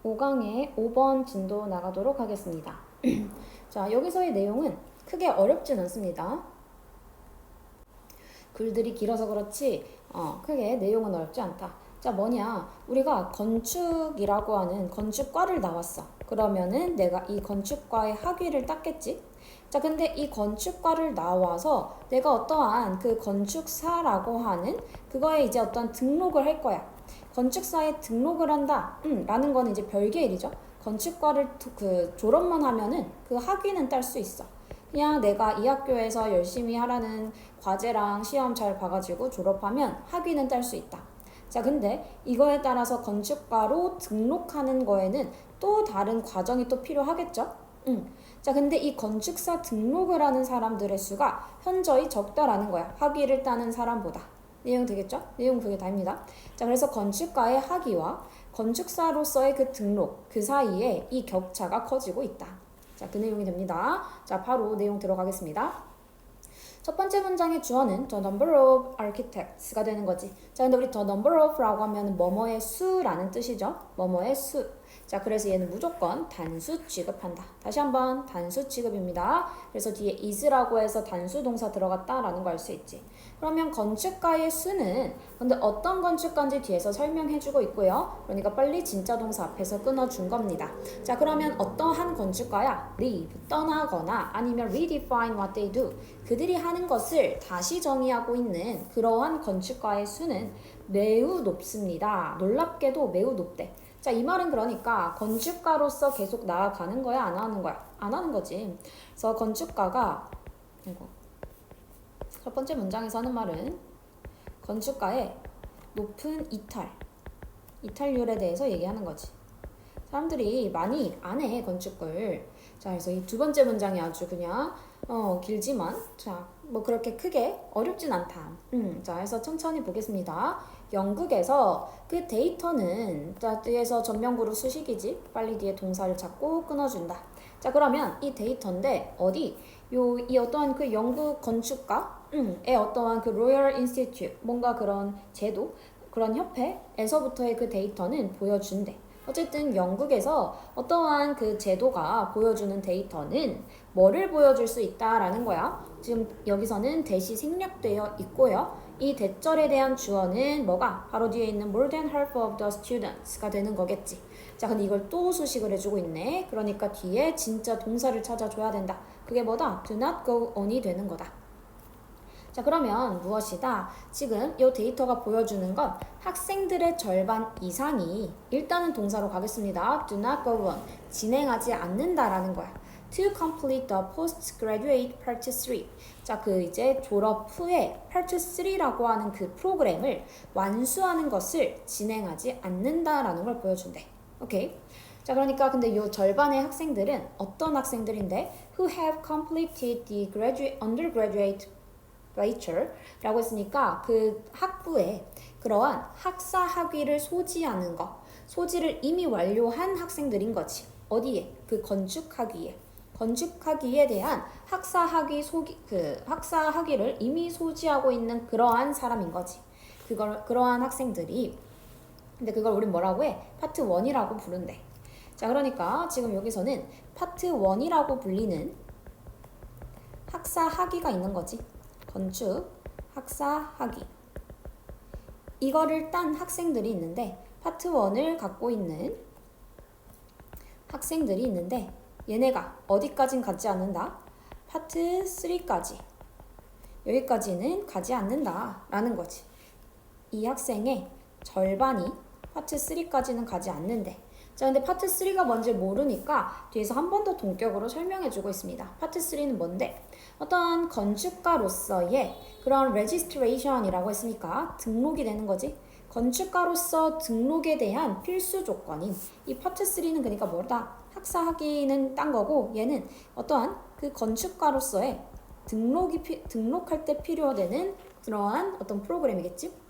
5강의 5번 진도 나가도록 하겠습니다. 자, 여기서의 내용은 크게 어렵진 않습니다. 글들이 길어서 그렇지 크게 내용은 어렵지 않다. 자, 뭐냐? 우리가 건축이라고 하는 건축과를 나왔어. 그러면은 내가 이 건축과의 학위를 땄겠지? 자, 근데 이 건축과를 나와서 내가 어떠한 그 건축사라고 하는 그거에 이제 어떤 등록을 할 거야. 건축사에 등록을 한다. 라는 거는 이제 별개 일이죠. 건축과를 그 졸업만 하면은 그 학위는 딸 수 있어. 그냥 내가 이 학교에서 열심히 하라는 과제랑 시험 잘 봐가지고 졸업하면 학위는 딸 수 있다. 자, 근데 이거에 따라서 건축가로 등록하는 거에는 또 다른 과정이 또 필요하겠죠? 자, 근데 이 건축사 등록을 하는 사람들의 수가 현저히 적다라는 거야. 학위를 따는 사람보다. 내용 되겠죠? 내용 그게 다입니다. 자, 그래서 건축가의 학위와 건축사로서의 그 등록, 그 사이에 이 격차가 커지고 있다. 자, 그 내용이 됩니다. 자, 바로 내용 들어가겠습니다. 첫 번째 문장의 주어는 the number of architects가 되는 거지. 자, 근데 우리 the number of라고 하면 뭐뭐의 수라는 뜻이죠. 뭐뭐의 수. 자, 그래서 얘는 무조건 단수 취급한다. 다시 한번 단수 취급입니다. 그래서 뒤에 is라고 해서 단수 동사 들어갔다라는 거 알 수 있지. 그러면 건축가의 수는 근데 어떤 건축가인지 뒤에서 설명해주고 있고요. 그러니까 빨리 진짜 동사 앞에서 끊어준 겁니다. 자, 그러면 어떠한 건축가야? leave, 떠나거나 아니면 redefine what they do. 그들이 하는 것을 다시 정의하고 있는 그러한 건축가의 수는 매우 높습니다. 놀랍게도 매우 높대. 자, 이 말은 그러니까 건축가로서 계속 나아가는 거야, 안 하는 거야? 안 하는 거지. 그래서 건축가가 첫 번째 문장에서 하는 말은 건축가의 높은 이탈률에 대해서 얘기하는 거지. 사람들이 많이 안 해, 건축을. 자, 그래서 이 두 번째 문장이 아주 그냥 길지만 자, 뭐 그렇게 크게 어렵진 않다. 자, 그래서 천천히 보겠습니다. 영국에서 그 데이터는 자, 뒤에서 전명구로 수식이지. 빨리 뒤에 동사를 찾고 끊어준다. 자, 그러면 이 데이터인데 어디? 이 어떠한 그 영국 건축가의 어떠한 그 로열 인스티튜트 뭔가 그런 제도 그런 협회에서부터의 그 데이터는 보여준대. 어쨌든 영국에서 어떠한 그 제도가 보여주는 데이터는 뭐를 보여줄 수 있다라는 거야. 지금 여기서는 대시 생략되어 있고요. 이 대절에 대한 주어는 뭐가? 바로 뒤에 있는 more than half of the students가 되는 거겠지. 자, 근데 이걸 또 수식을 해주고 있네. 그러니까 뒤에 진짜 동사를 찾아줘야 된다. 그게 뭐다? do not go on이 되는 거다. 자, 그러면 무엇이다? 지금 이 데이터가 보여주는 건 학생들의 절반 이상이 일단은 동사로 가겠습니다. do not go on, 진행하지 않는다라는 거야. to complete the postgraduate part 3. 자, 그 이제 졸업 후에 part 3라고 하는 그 프로그램을 완수하는 것을 진행하지 않는다라는 걸 보여준대. 오케이? 자, 그러니까 근데 이 절반의 학생들은 어떤 학생들인데 who have completed the undergraduate 라고 했으니까 그 학부에 그러한 학사 학위를 소지하는 거, 소지를 이미 완료한 학생들인 거지. 어디에? 그 건축 학위에. 건축 학위에 대한 학사 학위를 이미 소지하고 있는 그러한 사람인 거지. 그러한 학생들이 근데 그걸 우린 뭐라고 해? 파트 1이라고 부른대. 자, 그러니까 지금 여기서는 파트 1이라고 불리는 학사 학위가 있는 거지. 건축 학사 학위 이거를 딴 학생들이 있는데 파트 1을 갖고 있는 학생들이 있는데 얘네가 어디까진 가지 않는다? 파트 3까지 여기까지는 가지 않는다 라는 거지. 이 학생의 절반이 파트 3까지는 가지 않는데 자, 근데 파트 3가 뭔지 모르니까 뒤에서 한 번 더 동격으로 설명해주고 있습니다. 파트 3는 뭔데? 어떠한 건축가로서의 그런 레지스트레이션이라고 했으니까 등록이 되는 거지. 건축가로서 등록에 대한 필수 조건인 이 파트 3는 그러니까 뭐다? 학사 학위는 딴 거고 얘는 어떠한 그 건축가로서의 등록할 때 필요되는 그러한 어떤 프로그램이겠지?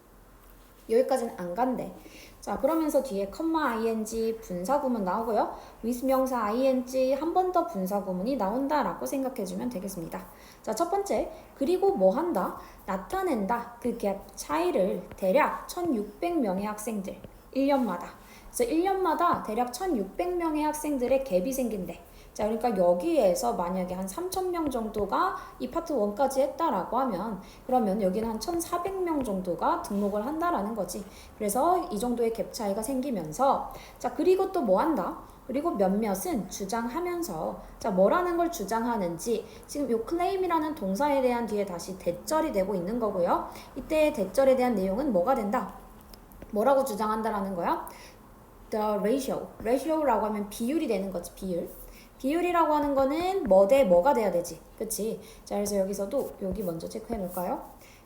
여기까지는 안 간대. 자, 그러면서 뒤에 컴마 ing 분사구문 나오고요. with 명사 ing 한 번 더 분사구문이 나온다라고 생각해주면 되겠습니다. 자, 첫 번째, 그리고 뭐 한다? 나타낸다. 그 갭 차이를 대략 1600명의 학생들 1년마다 그래서 1년마다 대략 1,600명의 학생들의 갭이 생긴대. 자, 그러니까 여기에서 만약에 한 3,000명 정도가 이 파트 1까지 했다라고 하면 그러면 여기는 한 1,400명 정도가 등록을 한다라는 거지. 그래서 이 정도의 갭 차이가 생기면서 자, 그리고 또 뭐 한다? 그리고 몇몇은 주장하면서 자, 뭐라는 걸 주장하는지 지금 요 claim이라는 동사에 대한 뒤에 다시 대절이 되고 있는 거고요. 이때 대절에 대한 내용은 뭐가 된다? 뭐라고 주장한다라는 거야? The ratio라고 하면 비율이 되는 거지. 비율이라고 하는 거는 뭐 대 뭐가 돼야 되지. 그치? 자, 그래서 여기서도 여기 먼저 체크해 볼까요?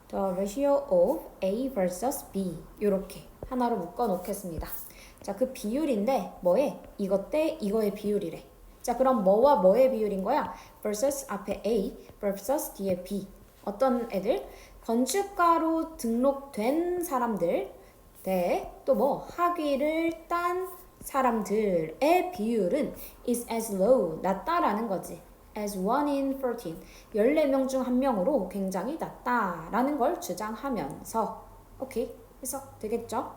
The ratio of A versus B 요렇게 하나로 묶어 놓겠습니다. 자, 그 비율인데 뭐에? 이것 대 이거의 비율이래. 자, 그럼 뭐와 뭐의 비율인 거야? versus 앞에 A versus 뒤에 B. 어떤 애들? 건축가로 등록된 사람들 대 또 뭐 학위를 딴 사람들의 비율은 is as low, 낮다라는 거지. as 1 in 14, 14명 중 1명으로 굉장히 낮다라는 걸 주장하면서 오케이, 해석 되겠죠?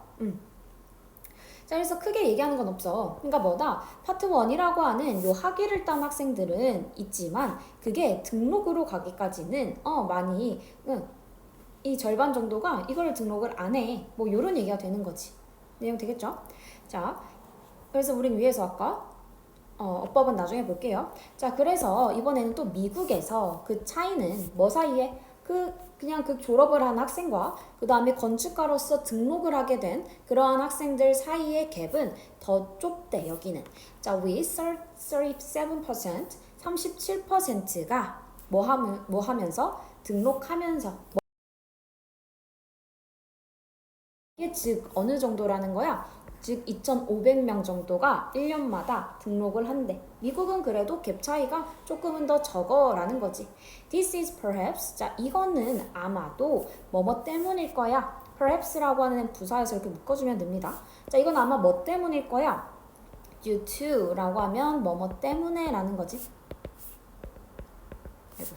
자, 그래서 크게 얘기하는 건 없어. 그러니까 뭐다? 파트 1이라고 하는 요 학위를 딴 학생들은 있지만 그게 등록으로 가기까지는 많이 이 절반 정도가 이걸 등록을 안 해. 뭐 요런 얘기가 되는 거지. 내용 되겠죠? 자, 그래서 우린 위에서 아까 어법은 나중에 볼게요. 자, 그래서 이번에는 또 미국에서 그 차이는 뭐 사이에? 그냥 그 졸업을 한 학생과 그 다음에 건축가로서 등록을 하게 된 그러한 학생들 사이의 갭은 더 좁대, 여기는. 자, with 37%, 37%가 뭐 하면서? 등록하면서. 이게 즉 어느 정도라는 거야? 즉 2,500명 정도가 1년마다 등록을 한대. 미국은 그래도 갭 차이가 조금은 더 적어라는 거지. This is perhaps. 자, 이거는 아마도 뭐뭐 때문일 거야. perhaps라고 하는 부사에서 이렇게 묶어주면 됩니다. 자, 이건 아마 뭐 때문일 거야. due to라고 하면 뭐뭐 때문에 라는 거지. 아이고.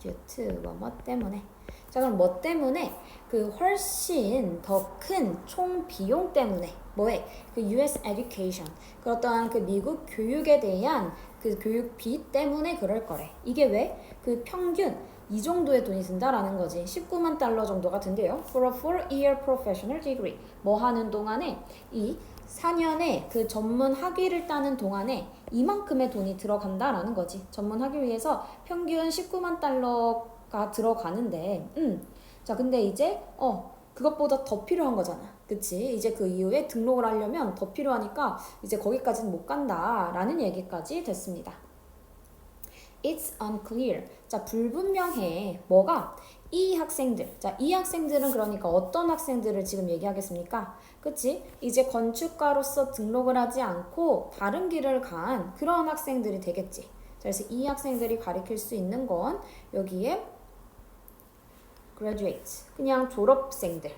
due to 뭐뭐 때문에. 자, 그럼 뭐 때문에? 그 훨씬 더 큰 총 비용 때문에 뭐해? 그 US education 그 어떠한 그 미국 교육에 대한 그 교육비 때문에 그럴 거래. 이게 왜? 그 평균 이 정도의 돈이 든다라는 거지. 19만 달러 정도가 든대요. For a 4-year professional degree. 뭐 하는 동안에 이 4년의 그 전문 학위를 따는 동안에 이만큼의 돈이 들어간다라는 거지. 전문 학위 위해서 평균 19만 달러가 들어가는데 자, 근데 이제 그것보다 더 필요한 거잖아. 그치? 이제 그 이후에 등록을 하려면 더 필요하니까 이제 거기까지는 못 간다라는 얘기까지 됐습니다. It's unclear. 자, 불분명해. 뭐가? 이 학생들. 자, 이 학생들은 그러니까 어떤 학생들을 지금 얘기하겠습니까? 그치? 이제 건축가로서 등록을 하지 않고 다른 길을 간 그런 학생들이 되겠지. 자, 그래서 이 학생들이 가리킬 수 있는 건 여기에 graduates, 그냥 졸업생들이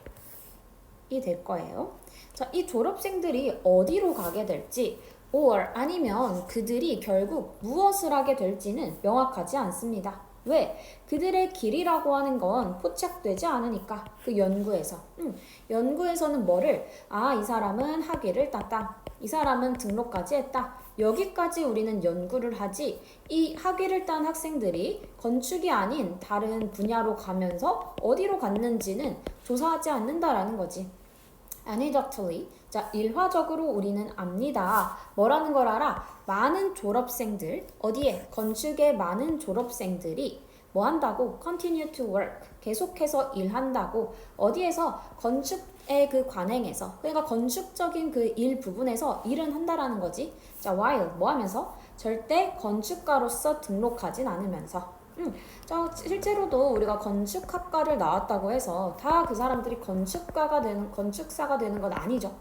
될 거예요. 자, 이 졸업생들이 어디로 가게 될지 or 아니면 그들이 결국 무엇을 하게 될지는 명확하지 않습니다. 왜? 그들의 길이라고 하는 건 포착되지 않으니까 그 연구에서 연구에서는 뭐를 이 사람은 학위를 땄다. 이 사람은 등록까지 했다. 여기까지 우리는 연구를 하지 이 학위를 딴 학생들이 건축이 아닌 다른 분야로 가면서 어디로 갔는지는 조사하지 않는다라는 거지. Anecdotally, 자, 일화적으로 우리는 압니다. 뭐라는 걸 알아? 많은 졸업생들, 어디에? 건축의 많은 졸업생들이 뭐 한다고? Continue to work, 계속해서 일한다고. 어디에서? 건축의 그 관행에서, 그러니까 건축적인 그 일 부분에서 일은 한다라는 거지. 자, while, 뭐 하면서? 절대 건축가로서 등록하진 않으면서. 자, 실제로도 우리가 건축학과를 나왔다고 해서 다 그 사람들이 건축사가 되는 건 아니죠.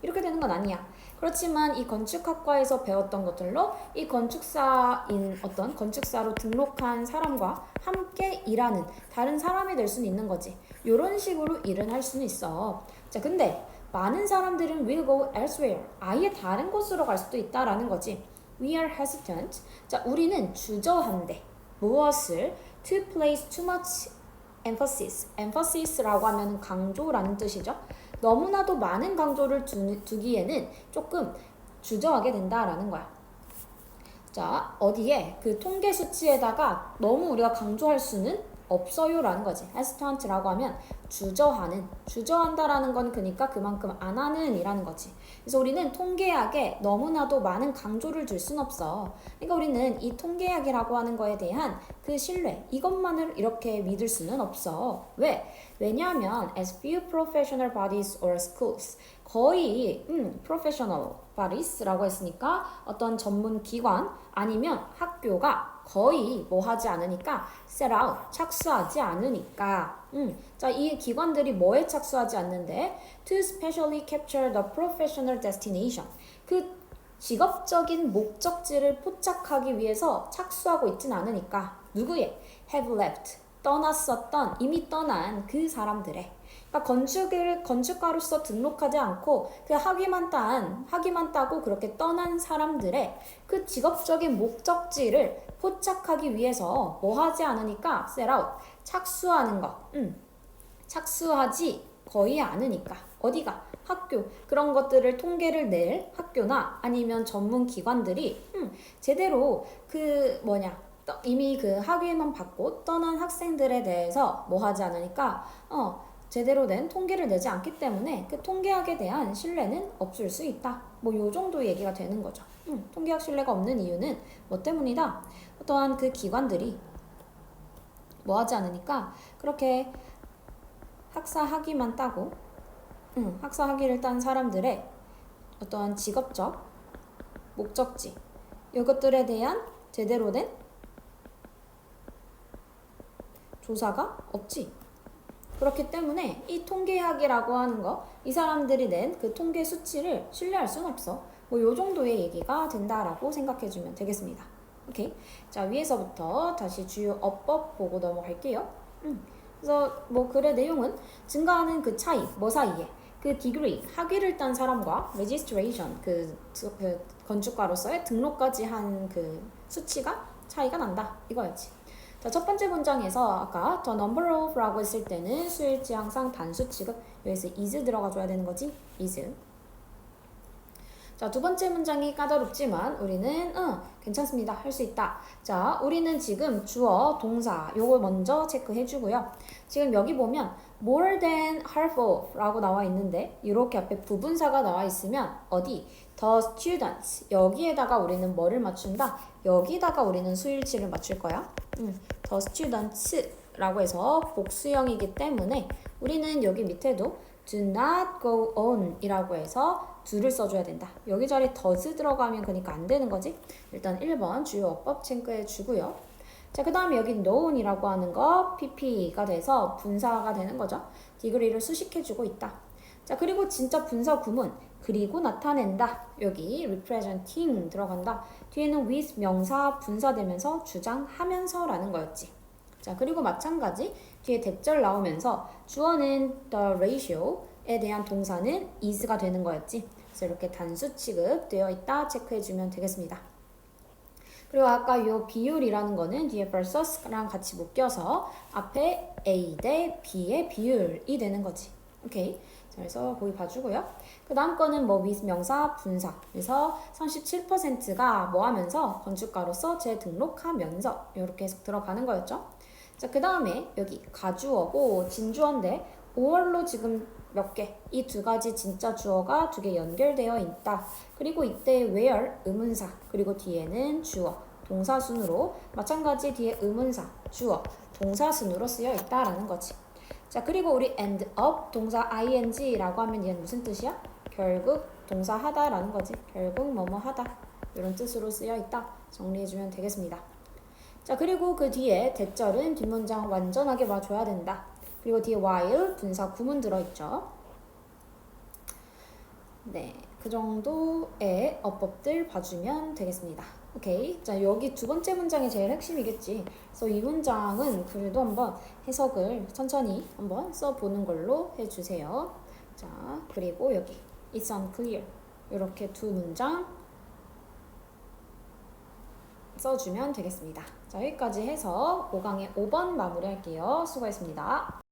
이렇게 되는 건 아니야. 그렇지만 이 건축학과에서 배웠던 것들로 이 건축사인 어떤 건축사로 등록한 사람과 함께 일하는 다른 사람이 될 수는 있는 거지. 이런 식으로 일은 할 수는 있어. 자, 근데 많은 사람들은 will go elsewhere. 아예 다른 곳으로 갈 수도 있다라는 거지. We are hesitant. 자, 우리는 주저한대. 무엇을? To place too much emphasis. emphasis 라고 하면 강조라는 뜻이죠. 너무나도 많은 강조를 두기에는 조금 주저하게 된다라는 거야. 자, 어디에 그 통계 수치에다가 너무 우리가 강조할 수는 없어요 라는 거지. hesitant라고 하면 주저한다라는 건 그러니까 그만큼 안 하는 이라는 거지. 그래서 우리는 통계학에 너무나도 많은 강조를 줄 순 없어. 그러니까 우리는 이 통계학이라고 하는 거에 대한 그 신뢰, 이것만을 이렇게 믿을 수는 없어. 왜? 왜냐하면 as few professional bodies or schools, 거의 professional bodies라고 했으니까 어떤 전문 기관 아니면 학교가 거의 뭐 하지 않으니까 set out, 착수하지 않으니까 자, 이 기관들이 뭐에 착수하지 않는데 to specially capture the professional destination, 그 직업적인 목적지를 포착하기 위해서 착수하고 있진 않으니까 누구의 have left, 떠났었던, 이미 떠난 그 사람들의, 그러니까 건축가로서 등록하지 않고 그 학위만 따고 그렇게 떠난 사람들의 그 직업적인 목적지를 포착하기 위해서 뭐 하지 않으니까 set out, 착수하는 거. 착수하지 거의 않으니까. 어디가? 학교. 그런 것들을 통계를 낼 학교나 아니면 전문 기관들이 제대로 이미 그 학위만 받고 떠난 학생들에 대해서 뭐 하지 않으니까 제대로 된 통계를 내지 않기 때문에 그 통계학에 대한 신뢰는 없을 수 있다. 뭐 요 정도 얘기가 되는 거죠. 통계학 신뢰가 없는 이유는 뭐 때문이다? 어떠한 그 기관들이 뭐 하지 않으니까 그렇게 학사 학위만 따고 학사 학위를 딴 사람들의 어떠한 직업적 목적지 이것들에 대한 제대로 된 조사가 없지. 그렇기 때문에 이 통계학이라고 하는 거, 이 사람들이 낸 그 통계 수치를 신뢰할 수는 없어. 뭐 요 정도의 얘기가 된다라고 생각해주면 되겠습니다. 오케이. 자, 위에서부터 다시 주요 어법 보고 넘어갈게요. 그래서 뭐 글의 내용은 증가하는 그 차이, 뭐 사이에 그 디그리, 학위를 딴 사람과 registration, 그 건축가로서의 등록까지 한 그 수치가 차이가 난다. 이거였지. 자, 첫 번째 문장에서 아까 the number of라고 했을 때는 수일치 항상 단수 취급, 여기서 is 들어가줘야 되는 거지. is. 자, 두 번째 문장이 까다롭지만 우리는 괜찮습니다. 할 수 있다. 자, 우리는 지금 주어, 동사 요걸 먼저 체크해 주고요. 지금 여기 보면 more than half of 라고 나와 있는데 이렇게 앞에 부분사가 나와 있으면 어디? the students, 여기에다가 우리는 뭐를 맞춘다? 여기다가 우리는 수일치를 맞출 거야. the students 라고 해서 복수형이기 때문에 우리는 여기 밑에도 do not go on 이라고 해서 do를 써줘야 된다. 여기 자리에 does 들어가면 그러니까 안 되는 거지. 일단 1번 주요 어법 체크해 주고요. 자, 그 다음에 여기 known이라고 하는 거 pp가 돼서 분사가 되는 거죠. degree를 수식해 주고 있다. 자, 그리고 진짜 분사 구문 그리고 나타낸다. 여기 representing 들어간다. 뒤에는 with 명사 분사되면서 주장하면서 라는 거였지. 자, 그리고 마찬가지 뒤에 대절 나오면서 주어는 the ratio에 대한 동사는 is가 되는 거였지. 그래서 이렇게 단수 취급되어 있다 체크해주면 되겠습니다. 그리고 아까 이 비율이라는 거는 뒤에 versus랑 같이 묶여서 앞에 A 대 B의 비율이 되는 거지. 오케이. 자, 그래서 거기 봐주고요. 그 다음 거는 뭐 with 명사 분사. 그래서 37%가 뭐 하면서 건축가로서 재등록하면서 이렇게 해서 들어가는 거였죠. 자, 그 다음에 여기 가주어고 진주어인데 5월로 지금 몇 개, 이 두 가지 진짜 주어가 두 개 연결되어 있다. 그리고 이때 where 의문사, 그리고 뒤에는 주어, 동사순으로 마찬가지 뒤에 의문사, 주어, 동사순으로 쓰여 있다라는 거지. 자, 그리고 우리 end up 동사 ing라고 하면 얘는 무슨 뜻이야? 결국 동사 하다라는 거지. 결국 뭐뭐 하다 이런 뜻으로 쓰여 있다. 정리해주면 되겠습니다. 자, 그리고 그 뒤에 대절은 뒷문장 완전하게 봐줘야 된다. 그리고 뒤에 while 분사 구문 들어있죠. 네, 그 정도의 어법들 봐주면 되겠습니다. 오케이. 자, 여기 두 번째 문장이 제일 핵심이겠지. 그래서 이 문장은 그래도 한번 해석을 천천히 한번 써보는 걸로 해주세요. 자, 그리고 여기 it's unclear 이렇게 두 문장 써주면 되겠습니다. 자, 여기까지 해서 5강의 5번 마무리할게요. 수고했습니다.